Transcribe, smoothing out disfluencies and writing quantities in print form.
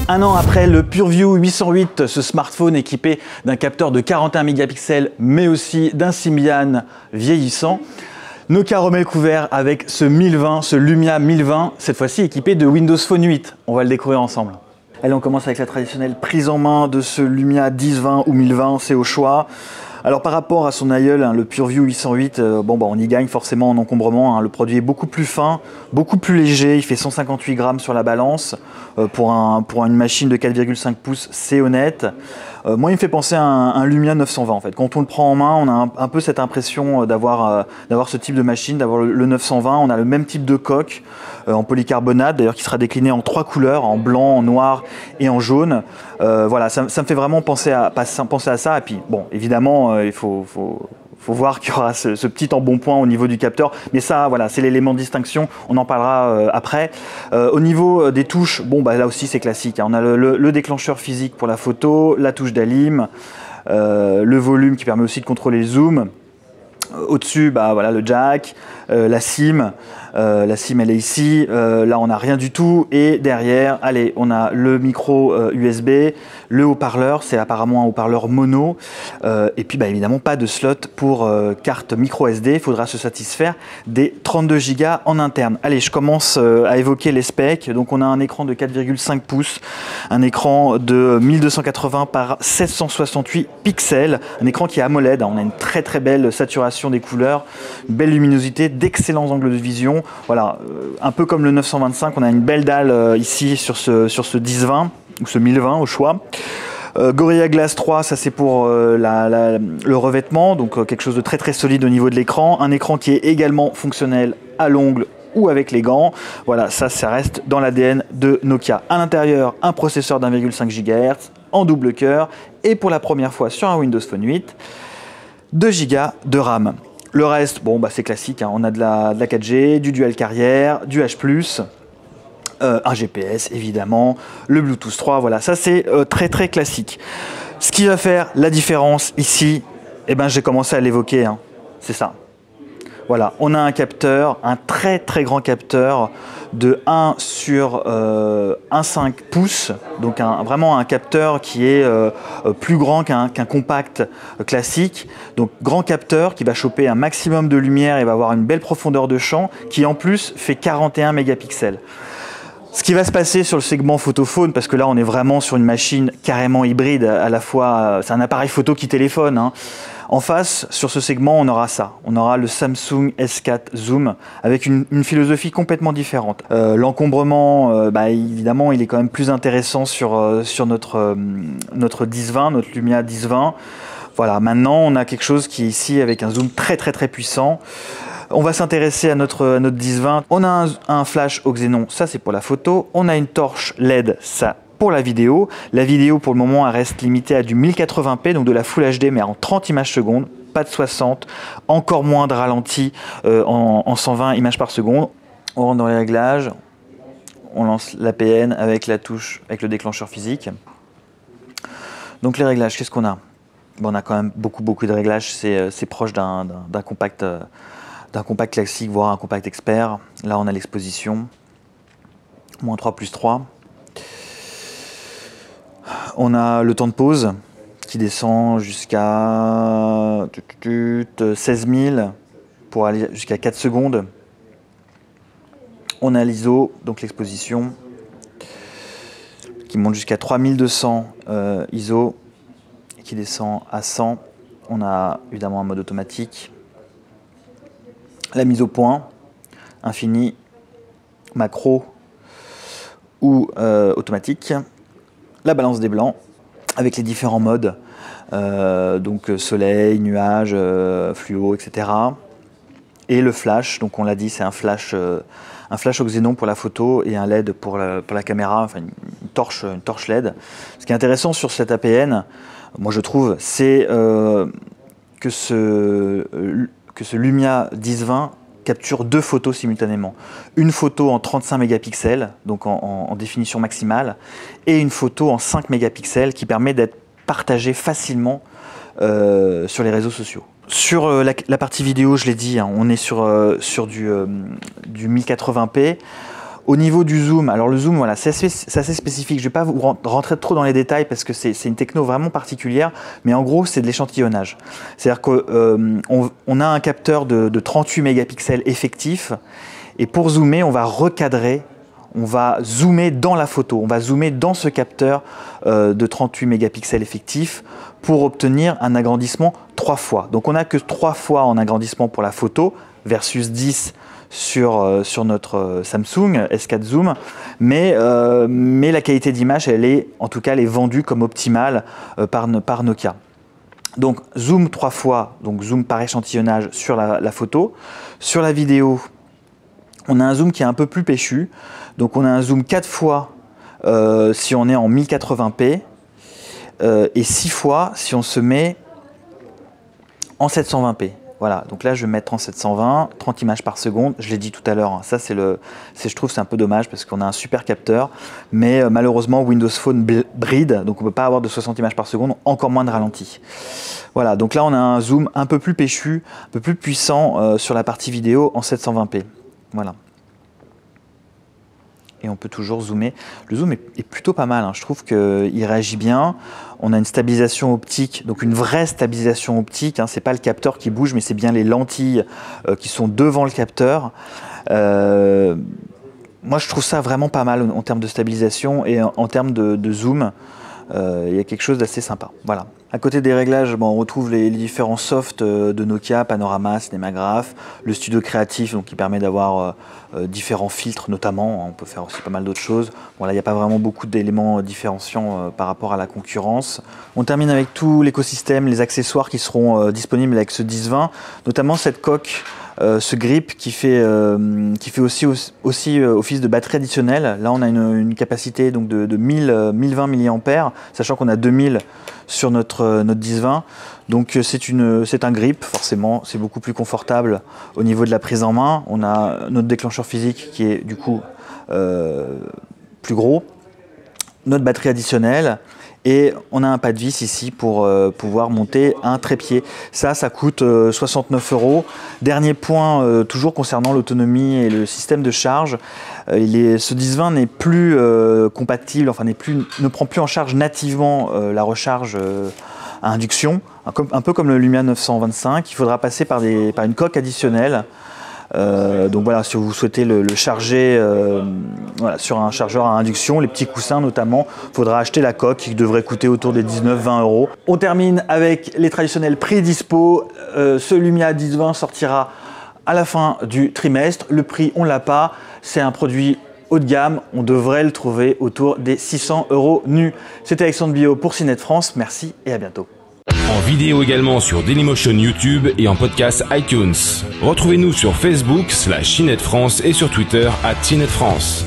Un an après le PureView 808, ce smartphone équipé d'un capteur de 41 mégapixels mais aussi d'un Symbian vieillissant, Nokia remet le couvert avec ce Lumia 1020, cette fois-ci équipé de Windows Phone 8. On va le découvrir ensemble. Allez, on commence avec la traditionnelle prise en main de ce Lumia 1020 ou 1020, c'est au choix. Alors par rapport à son aïeul, le PureView 808, on y gagne forcément en encombrement. Le produit est beaucoup plus fin, beaucoup plus léger, il fait 158 grammes sur la balance. Pour une machine de 4,5 pouces, c'est honnête. Moi, il me fait penser à un Lumia 920 en fait. Quand on le prend en main, on a un peu cette impression d'avoir ce type de machine, d'avoir le 920. On a le même type de coque en polycarbonate, d'ailleurs qui sera décliné en 3 couleurs, en blanc, en noir et en jaune. Voilà, ça me fait vraiment penser à ça. Et puis, bon, évidemment, il faut voir qu'il y aura ce petit embonpoint au niveau du capteur. Mais ça, voilà, c'est l'élément de distinction. On en parlera après. Au niveau des touches, là aussi, c'est classique. On a le déclencheur physique pour la photo, la touche d'alim, le volume qui permet aussi de contrôler le zoom. Au-dessus, le jack, la SIM. La SIM, elle est ici. Là, on n'a rien du tout. Et derrière, allez, on a le micro USB, le haut-parleur. C'est apparemment un haut-parleur mono. Et puis, évidemment, pas de slot pour carte micro SD. Il faudra se satisfaire des 32 Go en interne. Allez, je commence à évoquer les specs. Donc, on a un écran de 4,5 pouces, un écran de 1280 par 768 pixels, un écran qui est AMOLED. On a une très très belle saturation des couleurs, une belle luminosité, d'excellents angles de vision. Voilà, un peu comme le 925, on a une belle dalle ici sur ce 1020 ou ce 1020 au choix. Gorilla Glass 3, ça c'est pour le revêtement, donc quelque chose de très très solide au niveau de l'écran. Un écran qui est également fonctionnel à l'ongle ou avec les gants. Voilà, ça reste dans l'ADN de Nokia. À l'intérieur, un processeur d'1,5 GHz en double cœur et pour la première fois sur un Windows Phone 8, 2 Go de RAM. Le reste, c'est classique, on a de la 4G, du dual carrière, du H+, un GPS évidemment, le Bluetooth 3, voilà, ça c'est très très classique. Ce qui va faire la différence ici, j'ai commencé à l'évoquer, c'est ça. Voilà, on a un capteur, un très très grand capteur de 1 sur 1,5 pouces, donc vraiment un capteur qui est plus grand qu'un compact classique. Donc grand capteur qui va choper un maximum de lumière et va avoir une belle profondeur de champ qui en plus fait 41 mégapixels. Ce qui va se passer sur le segment photophone, parce que là on est vraiment sur une machine carrément hybride, à la fois c'est un appareil photo qui téléphone. En face, sur ce segment, on aura ça. On aura le Samsung S4 Zoom avec une philosophie complètement différente. L'encombrement, évidemment, il est quand même plus intéressant sur notre 1020, notre Lumia 1020. Voilà, maintenant, on a quelque chose qui est ici avec un zoom très très très puissant. On va s'intéresser à notre 1020. On a un flash au xénon, ça c'est pour la photo. On a une torche LED, ça pour la vidéo. La vidéo pour le moment elle reste limitée à du 1080p, donc de la Full HD mais en 30 images secondes, pas de 60, encore moins de ralenti en 120 images par seconde. On rentre dans les réglages, on lance l'APN avec la touche, avec le déclencheur physique. Donc les réglages, qu'est-ce qu'on a? On a quand même beaucoup de réglages, c'est proche d'un compact classique, voire un compact expert. Là on a l'exposition, -3+3. On a le temps de pause qui descend jusqu'à 16 000 pour aller jusqu'à 4 secondes. On a l'ISO, donc l'exposition, qui monte jusqu'à 3200 ISO et qui descend à 100. On a évidemment un mode automatique. La mise au point, infini, macro ou automatique. La balance des blancs avec les différents modes, donc soleil, nuage, fluo, etc. Et le flash, donc on l'a dit, c'est un flash au xénon pour la photo et un LED pour la caméra, enfin une torche LED. Ce qui est intéressant sur cette APN, moi je trouve, c'est que ce Lumia 1020 capture 2 photos simultanément. Une photo en 35 mégapixels, donc en définition maximale, et une photo en 5 mégapixels qui permet d'être partagée facilement sur les réseaux sociaux. Sur la partie vidéo, je l'ai dit, on est sur du 1080p. Au niveau du zoom, alors le zoom, voilà, c'est assez spécifique. Je ne vais pas vous rentrer trop dans les détails parce que c'est une techno vraiment particulière, mais en gros, c'est de l'échantillonnage. C'est-à-dire qu'on a un capteur de 38 mégapixels effectif, et pour zoomer, on va recadrer, on va zoomer dans la photo, on va zoomer dans ce capteur de 38 mégapixels effectif pour obtenir un agrandissement 3 fois. Donc on n'a que 3 fois en agrandissement pour la photo versus 10 sur notre Samsung S4 Zoom, mais la qualité d'image, en tout cas, elle est vendue comme optimale par Nokia. Donc zoom 3 fois, donc zoom par échantillonnage sur la photo. Sur la vidéo, on a un zoom qui est un peu plus péchu, donc on a un zoom 4 fois si on est en 1080p et 6 fois si on se met en 720p. Voilà, donc là je vais mettre en 720, 30 images par seconde, je l'ai dit tout à l'heure, hein, ça je trouve c'est un peu dommage parce qu'on a un super capteur, mais malheureusement Windows Phone bride, donc on ne peut pas avoir de 60 images par seconde, encore moins de ralenti. Voilà, donc là on a un zoom un peu plus péchu, un peu plus puissant sur la partie vidéo en 720p. Voilà. Et on peut toujours zoomer. Le zoom est plutôt pas mal, hein. Je trouve qu'il réagit bien. On a une stabilisation optique, donc une vraie stabilisation optique, hein. C'est pas le capteur qui bouge, mais c'est bien les lentilles qui sont devant le capteur. Moi, je trouve ça vraiment pas mal en termes de stabilisation et en termes de zoom. Il y a quelque chose d'assez sympa. Voilà. À côté des réglages, on retrouve les différents softs de Nokia, Panorama, Cinemagraph, le studio créatif donc, qui permet d'avoir différents filtres notamment. On peut faire aussi pas mal d'autres choses. Bon, là, il n'y a pas vraiment beaucoup d'éléments différenciants par rapport à la concurrence. On termine avec tout l'écosystème, les accessoires qui seront disponibles avec ce 10-20, notamment cette coque. Ce grip qui fait aussi office de batterie additionnelle. Là, on a une capacité donc, de 1020 mAh, sachant qu'on a 2000 sur notre 10-20. Donc, c'est un grip, forcément. C'est beaucoup plus confortable au niveau de la prise en main. On a notre déclencheur physique qui est du coup plus gros. Notre batterie additionnelle. Et on a un pas de vis ici pour pouvoir monter un trépied. Ça coûte 69 €. Dernier point, toujours concernant l'autonomie et le système de charge, ce 10-20 n'est plus compatible, enfin ne prend plus en charge nativement la recharge à induction, un peu comme le Lumia 925. Il faudra passer par une coque additionnelle. Donc voilà, si vous souhaitez le charger voilà, sur un chargeur à induction, les petits coussins notamment, il faudra acheter la coque qui devrait coûter autour des 19-20 €. On termine avec les traditionnels prix dispo. Ce Lumia 10-20 sortira à la fin du trimestre. Le prix, on l'a pas. C'est un produit haut de gamme. On devrait le trouver autour des 600 € nus. C'était Alexandre Bio pour CNET France. Merci et à bientôt. En vidéo également sur Dailymotion YouTube et en podcast iTunes. Retrouvez-nous sur Facebook /CNET France et sur Twitter @CNET France.